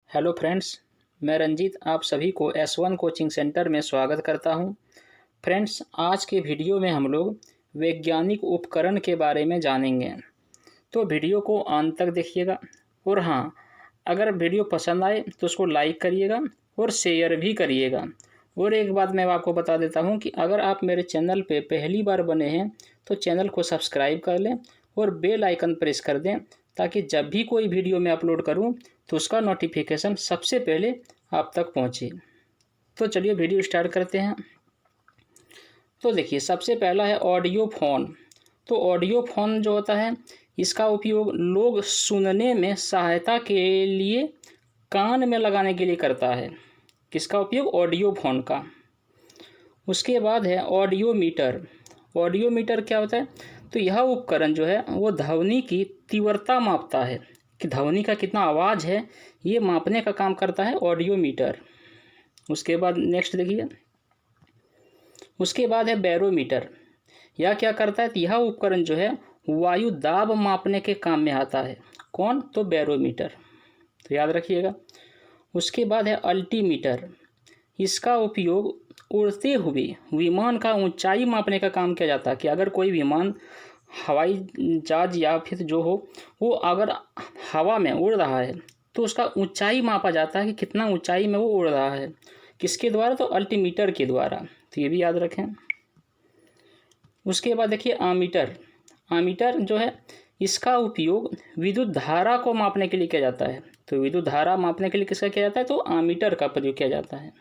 Hello friends, मैं रंजीत आप सभी को S1 कोचिंग सेंटर में स्वागत करता हूं। फ्रेंड्स, आज के वीडियो में हम लोग वैज्ञानिक उपकरण के बारे में जानेंगे, तो वीडियो को अंत तक देखिएगा। और हाँ, अगर वीडियो पसंद आए तो उसको लाइक करिएगा और शेयर भी करिएगा। और एक बात मैं आपको बता देता हूं कि अगर आप मेरे चैनल पे पहली बार बने हैं तो चैनल को सब्सक्राइब कर लें और बेल आइकन प्रेस कर दें, ताकि जब भी कोई वीडियो मैं अपलोड करूं तो उसका नोटिफिकेशन सबसे पहले आप तक पहुंचे। तो चलिए वीडियो स्टार्ट करते हैं। तो देखिए, सबसे पहला है ऑडियो फ़ोन। तो ऑडियो फ़ोन जो होता है, इसका उपयोग लोग सुनने में सहायता के लिए कान में लगाने के लिए करता है। किसका उपयोग? ऑडियो फ़ोन का। उसके बाद है ऑडियो मीटर। ऑडियो मीटर क्या होता है? तो यह उपकरण जो है वो ध्वनि की तीव्रता मापता है कि ध्वनि का कितना आवाज़ है, ये मापने का काम करता है ऑडियो मीटर। उसके बाद नेक्स्ट देखिए, उसके बाद है बैरोमीटर। यह क्या करता है? तो यह उपकरण जो है वायु दाब मापने के काम में आता है। कौन? तो बैरोमीटर, तो याद रखिएगा। उसके बाद है अल्टीमीटर। इसका उपयोग उड़ते हुए विमान का ऊंचाई मापने का काम किया जाता है कि अगर कोई विमान हवाई जहाज या फिर जो हो वो अगर हवा में उड़ रहा है तो उसका ऊंचाई मापा जाता है कि कितना ऊंचाई में वो उड़ रहा है। किसके द्वारा? तो अल्टीमीटर के द्वारा, तो ये भी याद रखें। उसके बाद देखिए आमीटर। आमीटर जो है इसका उपयोग विद्युत धारा को मापने के लिए किया जाता है। तो विद्युत धारा मापने के लिए किसका किया जाता है? तो आमीटर का प्रयोग किया जाता है।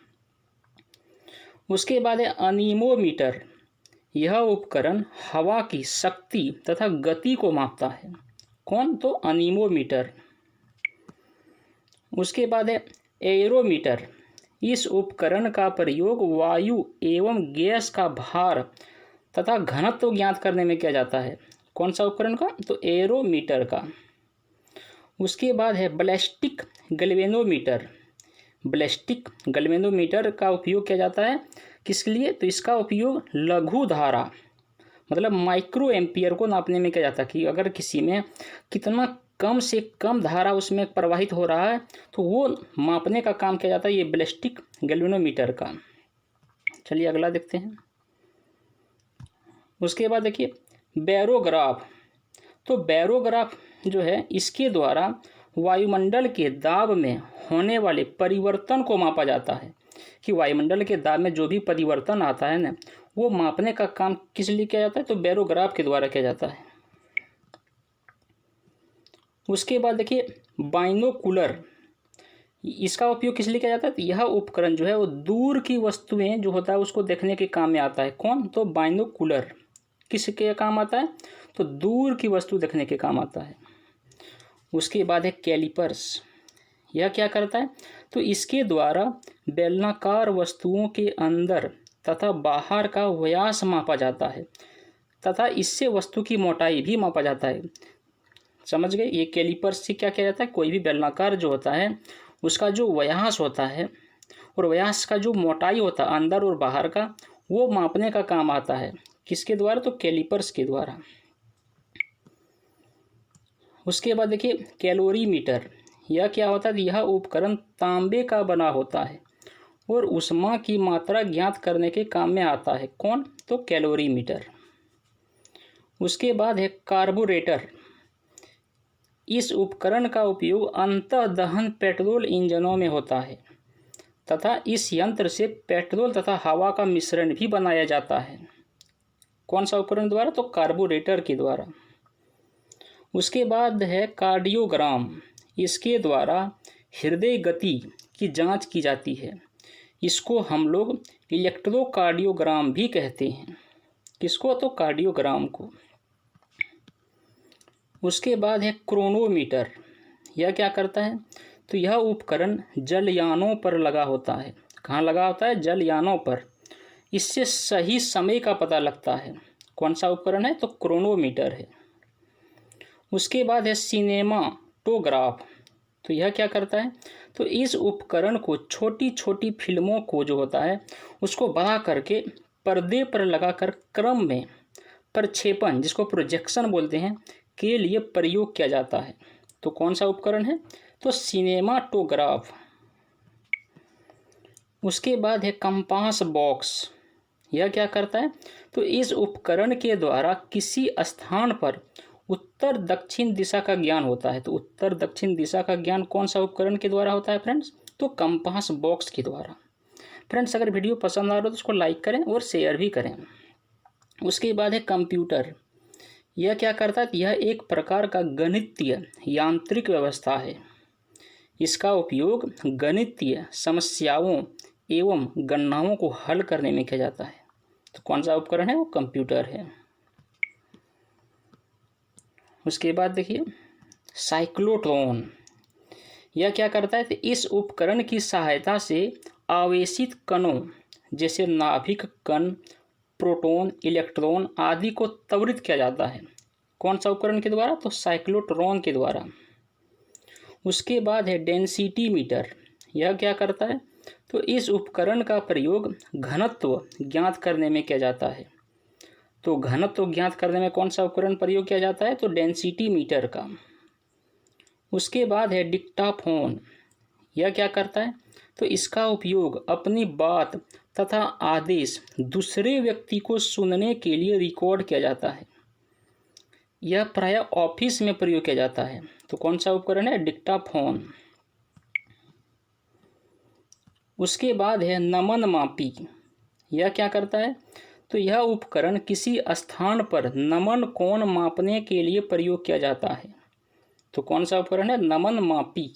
उसके बाद है अनीमोमीटर। यह उपकरण हवा की शक्ति तथा गति को मापता है। कौन? तो अनीमोमीटर। उसके बाद है एरोमीटर। इस उपकरण का प्रयोग वायु एवं गैस का भार तथा घनत्व ज्ञात करने में किया जाता है। कौन सा उपकरण का? तो एरोमीटर का। उसके बाद है बैलिस्टिक गैल्वेनोमीटर। बैलिस्टिक गैल्वेनोमीटर का उपयोग किया जाता है किसके लिए? तो इसका उपयोग लघु धारा मतलब माइक्रो एम्पियर को नापने में किया जाता है कि अगर किसी में कितना कम से कम धारा उसमें प्रवाहित हो रहा है तो वो मापने का काम किया जाता है ये बैलिस्टिक गैल्वेनोमीटर का। चलिए अगला देखते हैं। उसके बाद देखिए बैरोग्राफ। तो बैरोग्राफ जो है इसके द्वारा वायुमंडल के दाब में होने वाले परिवर्तन को मापा जाता है कि वायुमंडल के दाब में जो भी परिवर्तन आता है ना, वो मापने का काम किस लिए किया जाता है? तो बैरोग्राफ के द्वारा किया जाता है। उसके बाद देखिए बाइनोकुलर। इसका उपयोग किस लिए किया जाता है? तो यह उपकरण जो है वो दूर की वस्तुएं जो होता है उसको देखने के काम में आता है। कौन? तो बाइनोकुलर। किसके काम आता है? तो दूर की वस्तु देखने के काम आता है। उसके बाद है कैलिपर्स। यह क्या करता है? तो इसके द्वारा बेलनाकार वस्तुओं के अंदर तथा बाहर का व्यास मापा जाता है तथा इससे वस्तु की मोटाई भी मापा जाता है। समझ गए? ये कैलिपर्स से क्या किया जाता है? कोई भी बेलनाकार जो होता है उसका जो व्यास होता है और व्यास का जो मोटाई होता है अंदर और बाहर का, वो मापने का काम आता है। किसके द्वारा? तो कैलिपर्स के द्वारा। उसके बाद देखिए कैलोरीमीटर। यह क्या होता है? यह उपकरण तांबे का बना होता है और ऊष्मा की मात्रा ज्ञात करने के काम में आता है। कौन? तो कैलोरीमीटर। उसके बाद है कार्बोरेटर। इस उपकरण का उपयोग अंतः दहन पेट्रोल इंजनों में होता है तथा इस यंत्र से पेट्रोल तथा हवा का मिश्रण भी बनाया जाता है। कौन सा उपकरण द्वारा? तो कार्बोरेटर के द्वारा। उसके बाद है कार्डियोग्राम। इसके द्वारा हृदय गति की जांच की जाती है। इसको हम लोग इलेक्ट्रोकार्डियोग्राम भी कहते हैं। किसको? तो कार्डियोग्राम को। उसके बाद है क्रोनोमीटर। यह क्या करता है? तो यह उपकरण जलयानों पर लगा होता है। कहाँ लगा होता है? जलयानों पर। इससे सही समय का पता लगता है। कौन सा उपकरण है? तो क्रोनोमीटर है। उसके बाद है सिनेमाटोग्राफ। तो यह क्या करता है? तो इस उपकरण को छोटी छोटी फिल्मों को जो होता है उसको बड़ा करके पर्दे पर लगाकर क्रम में प्रक्षेपण, जिसको प्रोजेक्शन बोलते हैं, के लिए प्रयोग किया जाता है। तो कौन सा उपकरण है? तो सिनेमाटोग्राफ। उसके बाद है कंपास बॉक्स। यह क्या करता है? तो इस उपकरण के द्वारा किसी स्थान पर उत्तर दक्षिण दिशा का ज्ञान होता है। तो उत्तर दक्षिण दिशा का ज्ञान कौन सा उपकरण के द्वारा होता है फ्रेंड्स? तो कंपास बॉक्स के द्वारा। फ्रेंड्स, अगर वीडियो पसंद आ रहा हो तो उसको लाइक करें और शेयर भी करें। उसके बाद है कंप्यूटर। यह क्या करता है? यह एक प्रकार का गणितीय यांत्रिक व्यवस्था है। इसका उपयोग गणितीय समस्याओं एवं गणनाओं को हल करने में किया जाता है। तो कौन सा उपकरण है? वो कंप्यूटर है। उसके बाद देखिए साइक्लोट्रॉन। यह क्या करता है? तो इस उपकरण की सहायता से आवेशित कणों जैसे नाभिक कण, प्रोटॉन, इलेक्ट्रॉन आदि को त्वरित किया जाता है। कौन सा उपकरण के द्वारा? तो साइक्लोट्रॉन के द्वारा। उसके बाद है डेंसिटी मीटर। यह क्या करता है? तो इस उपकरण का प्रयोग घनत्व ज्ञात करने में किया जाता है। तो घनत्व ज्ञात करने में कौन सा उपकरण प्रयोग किया जाता है? तो डेंसिटी मीटर का। उसके बाद है डिक्टाफोन। यह क्या करता है? तो इसका उपयोग अपनी बात तथा आदेश दूसरे व्यक्ति को सुनने के लिए रिकॉर्ड किया जाता है। यह प्रायः ऑफिस में प्रयोग किया जाता है। तो कौन सा उपकरण है? डिक्टाफोन। उसके बाद है नमन मापी। यह क्या करता है? तो यह उपकरण किसी स्थान पर नमन कोण मापने के लिए प्रयोग किया जाता है। तो कौन सा उपकरण है? नमन मापी।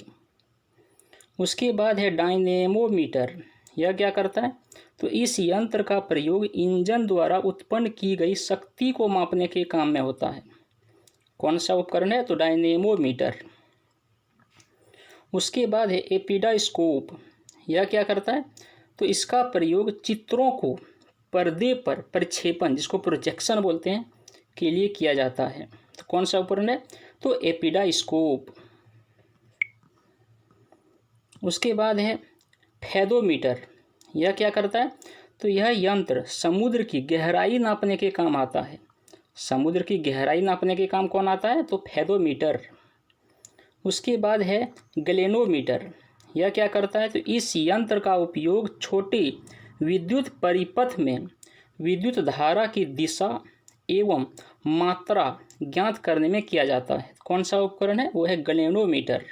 उसके बाद है डायनेमोमीटर। यह क्या करता है? तो इस यंत्र का प्रयोग इंजन द्वारा उत्पन्न की गई शक्ति को मापने के काम में होता है। कौन सा उपकरण है? तो डायनेमोमीटर। उसके बाद है एपिडास्कोप। यह क्या करता है? तो इसका प्रयोग चित्रों को पर्दे पर प्रक्षेपण, जिसको प्रोजेक्शन बोलते हैं, के लिए किया जाता है। तो कौन सा उपकरण है? तो एपिडास्कोप। उसके बाद है फेदोमीटर। यह क्या करता है? तो यह यंत्र समुद्र की गहराई नापने के काम आता है। समुद्र की गहराई नापने के काम कौन आता है? तो फेदोमीटर। उसके बाद है गैलेनोमीटर। यह क्या करता है? तो इस यंत्र का उपयोग छोटे विद्युत परिपथ में विद्युत धारा की दिशा एवं मात्रा ज्ञात करने में किया जाता है। कौन सा उपकरण है? वो है गैलेनोमीटर।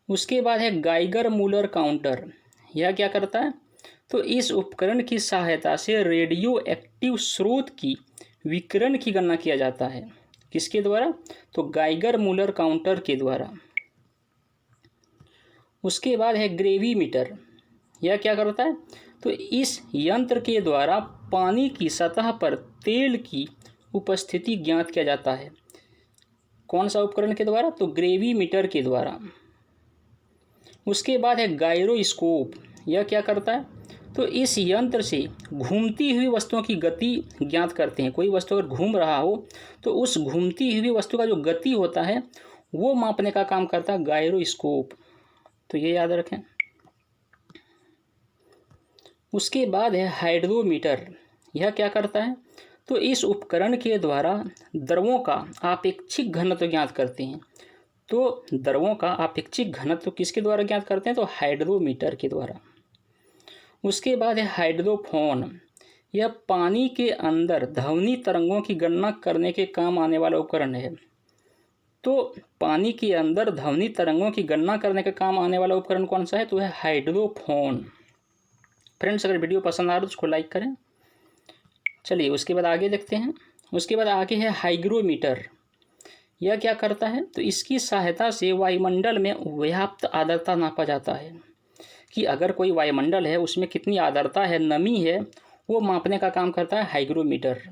उसके बाद है गाइगर मूलर काउंटर। यह क्या करता है? तो इस उपकरण की सहायता से रेडियो एक्टिव स्रोत की विकिरण की गणना किया जाता है। किसके द्वारा? तो गाइगर मूलर काउंटर के द्वारा। उसके बाद है ग्रेविमीटर। यह क्या करता है? तो इस यंत्र के द्वारा पानी की सतह पर तेल की उपस्थिति ज्ञात किया जाता है। कौन सा उपकरण के द्वारा? तो ग्रेविमीटर के द्वारा। उसके बाद है गायरोस्कोप। यह क्या करता है? तो इस यंत्र से घूमती हुई वस्तुओं की गति ज्ञात करते हैं। कोई वस्तु अगर घूम रहा हो तो उस घूमती हुई वस्तु का जो गति होता है वो मापने का काम करता है गायरोस्कोप। तो ये याद रखें। उसके बाद है हाइड्रोमीटर। यह क्या करता है? तो इस उपकरण के द्वारा द्रवों का आपेक्षिक घनत्व ज्ञात करते हैं। तो द्रवों का आपेक्षिक घनत्व किसके द्वारा ज्ञात करते हैं? तो हाइड्रोमीटर के द्वारा। उसके बाद है हाइड्रोफोन। यह पानी के अंदर ध्वनि तरंगों की गणना करने के काम आने वाला उपकरण है। तो पानी के अंदर ध्वनि तरंगों की गणना करने के काम आने वाला उपकरण कौन सा है? तो है हाइड्रोफोन। फ्रेंड्स, अगर वीडियो पसंद आ रहा है तो उसको लाइक करें। चलिए उसके बाद आगे देखते हैं। उसके बाद आगे है हाइग्रोमीटर। यह क्या करता है? तो इसकी सहायता से वायुमंडल में व्याप्त आर्द्रता नापा जाता है कि अगर कोई वायुमंडल है उसमें कितनी आर्द्रता है, नमी है, वो मापने का काम करता है हाइग्रोमीटर।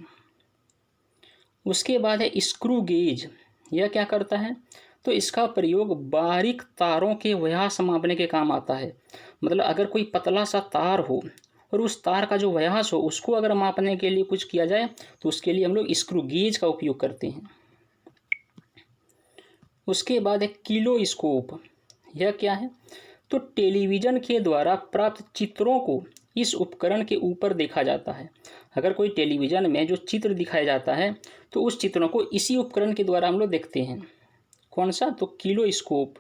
उसके बाद है स्क्रू गेज। यह क्या करता है? तो इसका प्रयोग बारीक तारों के व्यास मापने के काम आता है। मतलब अगर कोई पतला सा तार हो और उस तार का जो व्यास हो उसको अगर मापने के लिए कुछ किया जाए तो उसके लिए हम लोग स्क्रू गेज का उपयोग करते हैं। उसके बाद है किलोस्कोप। यह क्या है? तो टेलीविज़न के द्वारा प्राप्त चित्रों को इस उपकरण के ऊपर देखा जाता है। अगर कोई टेलीविज़न में जो चित्र दिखाया जाता है तो उस चित्रों को इसी उपकरण के द्वारा हम लोग देखते हैं। कौन सा? तो किलोस्कोप।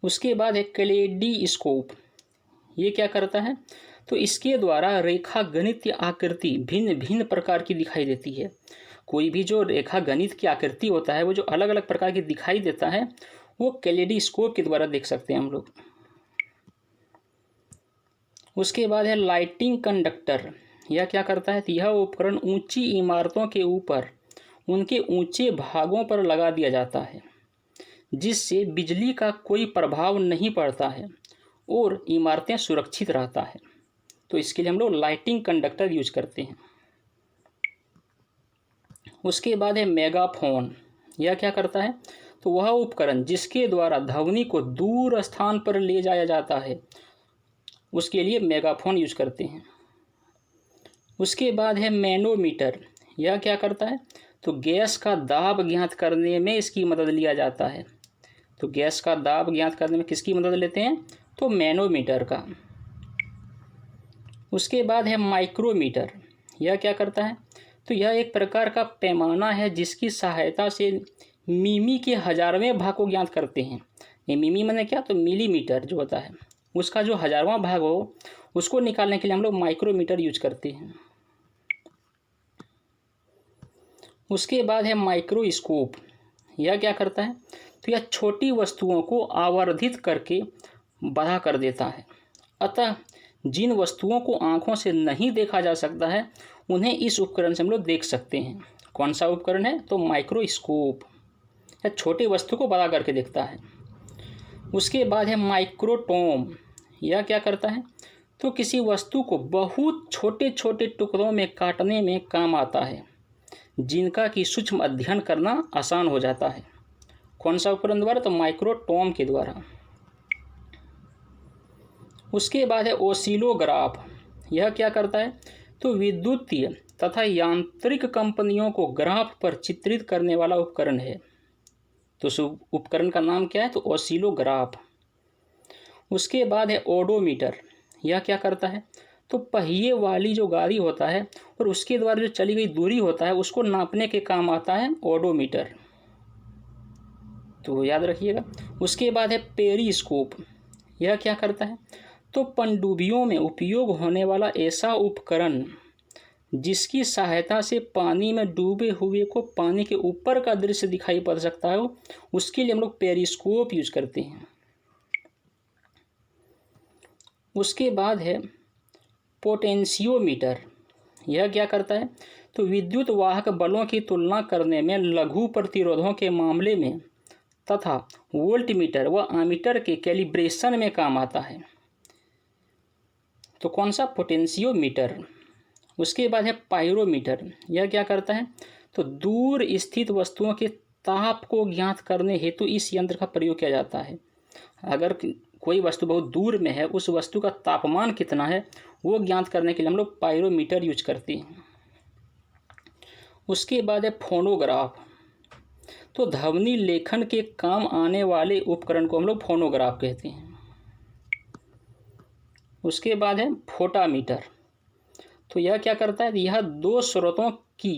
उसके बाद है कैलेडोस्कोप। ये क्या करता है? तो इसके द्वारा रेखा गणित की आकृति भिन्न भिन्न प्रकार की दिखाई देती है। कोई भी जो रेखा गणित की आकृति होता है वो जो अलग अलग प्रकार की दिखाई देता है वो कैलेडोस्कोप के द्वारा देख सकते हैं हम लोग। उसके बाद है लाइटिंग कंडक्टर। यह क्या करता है? तो यह उपकरण ऊंची इमारतों के ऊपर उनके ऊंचे भागों पर लगा दिया जाता है जिससे बिजली का कोई प्रभाव नहीं पड़ता है और इमारतें सुरक्षित रहता है। तो इसके लिए हम लोग लाइटिंग कंडक्टर यूज करते हैं। उसके बाद है मेगाफोन। यह क्या करता है? तो वह उपकरण जिसके द्वारा ध्वनि को दूर स्थान पर ले जाया जाता है उसके लिए मेगाफोन यूज करते हैं। उसके बाद है मैनोमीटर। यह क्या करता है? तो गैस का दाब ज्ञात करने में इसकी मदद लिया जाता है। तो गैस का दाब ज्ञात करने में किसकी मदद लेते हैं? तो मैनोमीटर का। उसके बाद है माइक्रोमीटर। यह क्या करता है? तो यह एक प्रकार का पैमाना है जिसकी सहायता से मिमी के 1000वें भाग को ज्ञात करते हैं। ये मिमी माने क्या? तो मिलीमीटर जो होता है उसका जो 1000वां भाग हो उसको निकालने के लिए हम लोग माइक्रोमीटर यूज करते हैं। उसके बाद है माइक्रोस्कोप। यह क्या करता है? तो यह छोटी वस्तुओं को आवर्धित करके बड़ा कर देता है। अतः जिन वस्तुओं को आंखों से नहीं देखा जा सकता है उन्हें इस उपकरण से हम लोग देख सकते हैं। कौन सा उपकरण है? तो माइक्रोस्कोप। यह छोटी वस्तु को बड़ा करके देखता है। उसके बाद है माइक्रोटोम। यह क्या करता है? तो किसी वस्तु को बहुत छोटे छोटे टुकड़ों में काटने में काम आता है जिनका कि सूक्ष्म अध्ययन करना आसान हो जाता है। कौन सा उपकरण द्वारा? तो माइक्रोटोम के द्वारा। उसके बाद है ओसिलोग्राफ। यह क्या करता है? तो विद्युतीय तथा यांत्रिक कंपनियों को ग्राफ पर चित्रित करने वाला उपकरण है। तो उस उपकरण का नाम क्या है? तो ओसिलोग्राफ। उसके बाद है ओडोमीटर। यह क्या करता है? तो पहिए वाली जो गाड़ी होता है और उसके द्वारा जो चली गई दूरी होता है उसको नापने के काम आता है ओडोमीटर। तो याद रखिएगा। उसके बाद है पेरिस्कोप। यह क्या करता है? तो पनडुब्बियों में उपयोग होने वाला ऐसा उपकरण जिसकी सहायता से पानी में डूबे हुए को पानी के ऊपर का दृश्य दिखाई पड़ सकता है उसके लिए हम लोग पेरिस्कोप यूज करते हैं। उसके बाद है पोटेंशियोमीटर। यह क्या करता है? तो विद्युत वाहक बलों की तुलना करने में लघु प्रतिरोधों के मामले में तथा वोल्टमीटर व आमीटर के कैलिब्रेशन में काम आता है। तो कौन सा? पोटेंशियोमीटर। उसके बाद है पायरोमीटर। यह क्या करता है? तो दूर स्थित वस्तुओं के ताप को ज्ञात करने हेतु इस यंत्र का प्रयोग किया जाता है। अगर कोई वस्तु बहुत दूर में है उस वस्तु का तापमान कितना है वो ज्ञात करने के लिए हम लोग पायरोमीटर यूज करते हैं। उसके बाद है फोनोग्राफ। तो ध्वनि लेखन के काम आने वाले उपकरण को हम लोग फोनोग्राफ कहते हैं। उसके बाद है फोटामीटर। तो यह क्या करता है? यह दो स्रोतों की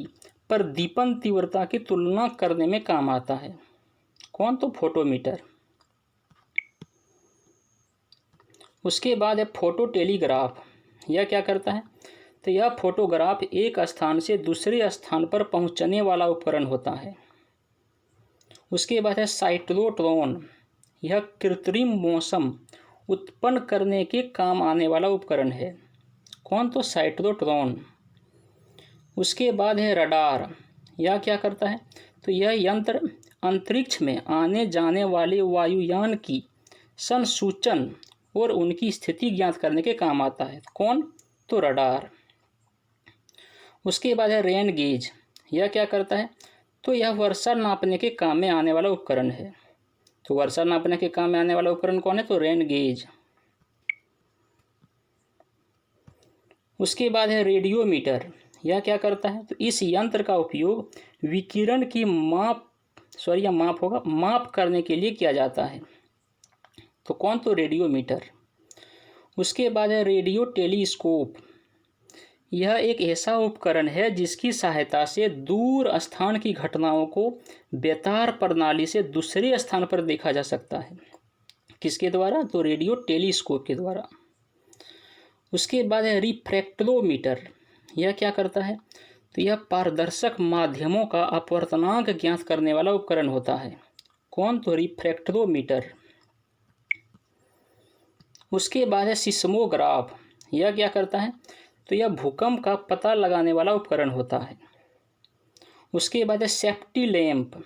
प्रदीपन तीव्रता की तुलना करने में काम आता है। कौन? तो फोटोमीटर। उसके बाद है फोटो टेलीग्राफ। यह क्या करता है? तो यह फोटोग्राफ एक स्थान से दूसरे स्थान पर पहुंचने वाला उपकरण होता है। उसके बाद है साइक्लोट्रॉन। यह कृत्रिम मौसम उत्पन्न करने के काम आने वाला उपकरण है। कौन? तो साइक्लोट्रॉन। उसके बाद है रडार। यह क्या करता है? तो यह यंत्र अंतरिक्ष में आने जाने वाले वायुयान की संसूचन और उनकी स्थिति ज्ञात करने के काम आता है। कौन? तो रडार। उसके बाद है रेन गेज। यह क्या करता है? तो यह वर्षा नापने के काम में आने वाला उपकरण है। तो वर्षा नापने के काम में आने वाला उपकरण कौन है? तो रेन गेज। उसके बाद है रेडियोमीटर। यह क्या करता है? तो इस यंत्र का उपयोग विकिरण की माप करने के लिए किया जाता है। तो कौन? तो रेडियोमीटर। उसके बाद है रेडियो टेलीस्कोप। यह एक ऐसा उपकरण है जिसकी सहायता से दूर स्थान की घटनाओं को बेतार प्रणाली से दूसरे स्थान पर देखा जा सकता है। किसके द्वारा? तो रेडियो टेलीस्कोप के द्वारा। उसके बाद है रिफ्रैक्टोमीटर। यह क्या करता है? तो यह पारदर्शक माध्यमों का अपवर्तनांक ज्ञात करने वाला उपकरण होता है। कौन? तो रिफ्रैक्टोमीटर। उसके बाद है सिस्मोग्राफ। यह क्या करता है? तो यह भूकंप का पता लगाने वाला उपकरण होता है। उसके बाद है सेफ्टी लैंप।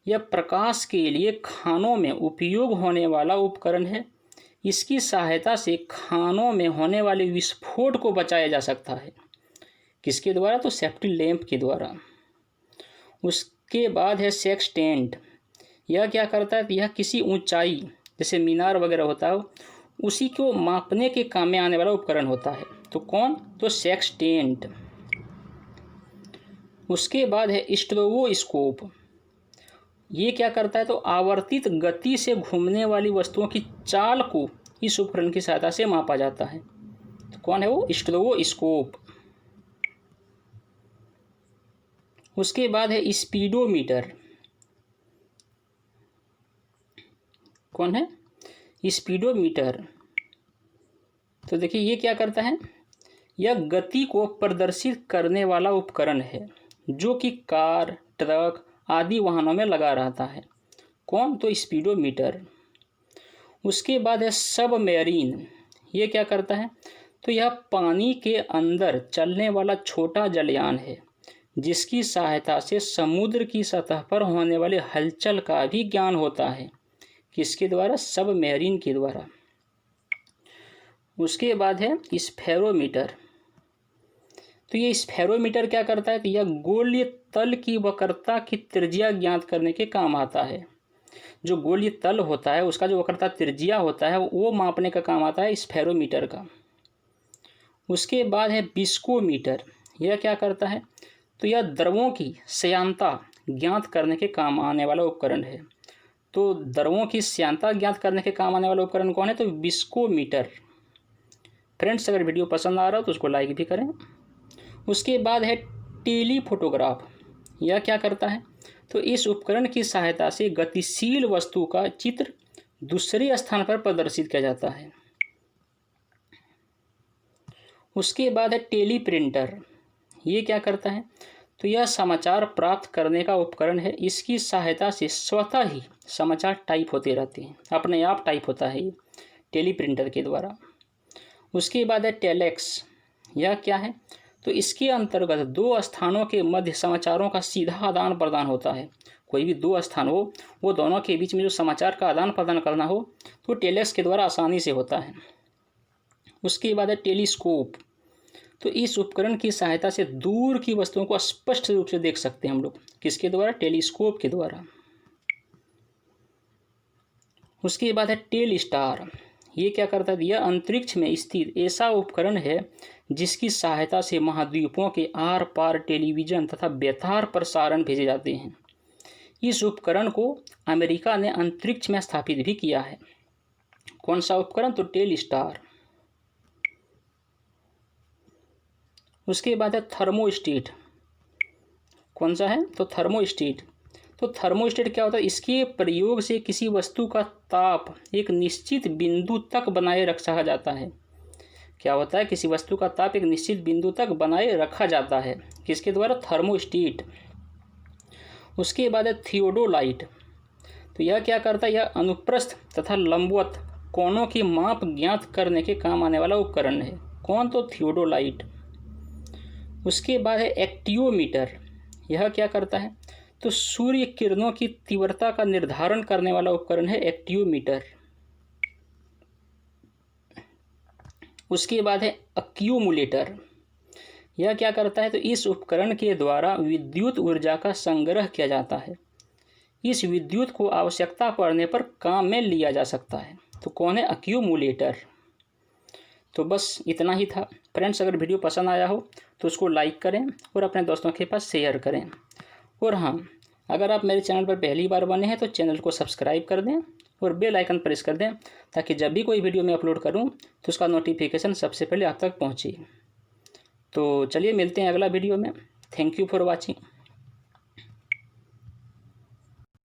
यह प्रकाश के लिए खानों में उपयोग होने वाला उपकरण है। इसकी सहायता से खानों में होने वाले विस्फोट को बचाया जा सकता है। किसके द्वारा? तो सेफ्टी लैंप के द्वारा। उसके बाद है सेक्सटेंट। यह क्या करता है? यह किसी ऊंचाई जैसे मीनार वगैरह होता है उसी को मापने के काम में आने वाला उपकरण होता है। तो कौन? तो सेक्सटेंट। उसके बाद है स्ट्रोबोस्कोप। ये क्या करता है? तो आवर्तित गति से घूमने वाली वस्तुओं की चाल को इस उपकरण की सहायता से मापा जाता है। तो कौन है वो? स्ट्रोबोस्कोप। उसके बाद है स्पीडोमीटर। कौन है? स्पीडोमीटर। तो देखिए ये क्या करता है? यह गति को प्रदर्शित करने वाला उपकरण है जो कि कार, ट्रक आदि वाहनों में लगा रहता है। कौन? तो स्पीडोमीटर। उसके बाद है सबमरीन। ये क्या करता है? तो यह पानी के अंदर चलने वाला छोटा जलयान है जिसकी सहायता से समुद्र की सतह पर होने वाले हलचल का भी ज्ञान होता है। किसके द्वारा? सबमरीन के द्वारा। उसके बाद है स्फेरोमीटर। तो ये स्फेरोमीटर क्या करता है? तो यह गोलीय तल की वक्रता की त्रिज्या ज्ञात करने के काम आता है। जो गोलीय तल होता है उसका जो वक्रता त्रिज्या होता है वो मापने का काम आता है स्फेरोमीटर का। उसके बाद है विस्कोमीटर। यह क्या करता है? तो यह द्रवों की श्यानता ज्ञात करने के काम आने वाला उपकरण है। तो द्रवों की श्यानता ज्ञात करने के काम आने वाला उपकरण कौन है? तो विस्कोमीटर। फ्रेंड्स, अगर वीडियो पसंद आ रहा हो तो उसको लाइक भी करें। उसके बाद है टेलीफोटोग्राफ। यह क्या करता है? तो इस उपकरण की सहायता से गतिशील वस्तु का चित्र दूसरे स्थान पर प्रदर्शित किया जाता है। उसके बाद है टेलीप्रिंटर। ये क्या करता है? तो यह समाचार प्राप्त करने का उपकरण है। इसकी सहायता से स्वतः ही समाचार टाइप होते रहते हैं, अपने आप टाइप होता है ये टेलीप्रिंटर के द्वारा। उसके बाद है टेलेक्स। यह क्या है? तो इसके अंतर्गत दो स्थानों के मध्य समाचारों का सीधा आदान प्रदान होता है। कोई भी दो स्थान हो वो दोनों के बीच में जो समाचार का आदान प्रदान करना हो तो टेलेक्स के द्वारा आसानी से होता है। उसके बाद है टेलीस्कोप। तो इस उपकरण की सहायता से दूर की वस्तुओं को स्पष्ट रूप से देख सकते हैं हम लोग। किसके द्वारा? टेलीस्कोप के द्वारा। उसके बाद है टेलस्टार। ये क्या करता है? यह अंतरिक्ष में स्थित ऐसा उपकरण है जिसकी सहायता से महाद्वीपों के आर पार टेलीविजन तथा बेतार प्रसारण भेजे जाते हैं। इस उपकरण को अमेरिका ने अंतरिक्ष में स्थापित भी किया है। कौन सा उपकरण? तो टेलस्टार। उसके बाद है थर्मोस्टेट। कौन सा है? तो थर्मोस्टेट। तो थर्मोस्टेट क्या होता है? इसके प्रयोग से किसी वस्तु का ताप एक निश्चित बिंदु तक बनाए रखा जाता है। क्या होता है? किसी वस्तु का ताप एक निश्चित बिंदु तक बनाए रखा जाता है। किसके द्वारा? थर्मोस्टेट। उसके बाद है थियोडोलाइट। तो यह क्या करता है? यह अनुप्रस्थ तथा लंबवत कोणों की माप ज्ञात करने के काम आने वाला उपकरण है। कौन? तो थियोडोलाइट। उसके बाद है एक्टियोमीटर। यह क्या करता है? तो सूर्य किरणों की तीव्रता का निर्धारण करने वाला उपकरण है एक्टियोमीटर। उसके बाद है एक्यूमुलेटर। यह क्या करता है? तो इस उपकरण के द्वारा विद्युत ऊर्जा का संग्रह किया जाता है। इस विद्युत को आवश्यकता पड़ने पर काम में लिया जा सकता है। तो कौन है? एक्यूमुलेटर। तो बस इतना ही था फ्रेंड्स। अगर वीडियो पसंद आया हो तो उसको लाइक करें और अपने दोस्तों के पास शेयर करें। और हाँ, अगर आप मेरे चैनल पर पहली बार बने हैं तो चैनल को सब्सक्राइब कर दें और बेल आइकन प्रेस कर दें ताकि जब भी कोई वीडियो मैं अपलोड करूं तो उसका नोटिफिकेशन सबसे पहले आप तक पहुंचे। तो चलिए मिलते हैं अगला वीडियो में। Thank you for watching.